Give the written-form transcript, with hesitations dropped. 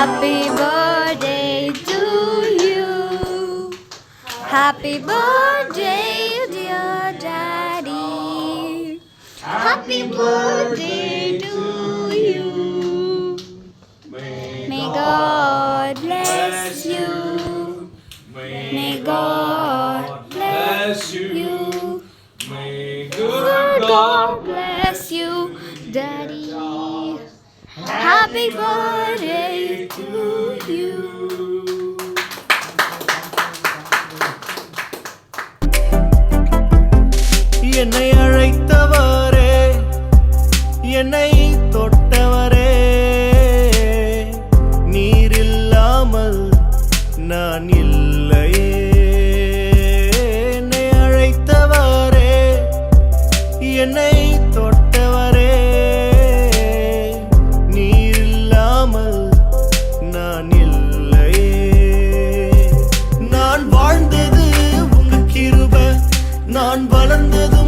Happy birthday to you. Happy birthday, dear Daddy. Happy birthday to you. May God bless you. May God bless you. May good God bless you, Daddy. Happy birthday to you. என்னை அழைத்தவரே, என்னை தொட்டவரே, நீர் இல்லாமல் நான் இல்லையே. என்னை அழைத்தவரே, என்னை தொட்டவரே, நீர் இல்லாமல் நான் இல்லையே. நான் வாழ்ந்தது உங்க கிருபை, நான் வளர்ந்தது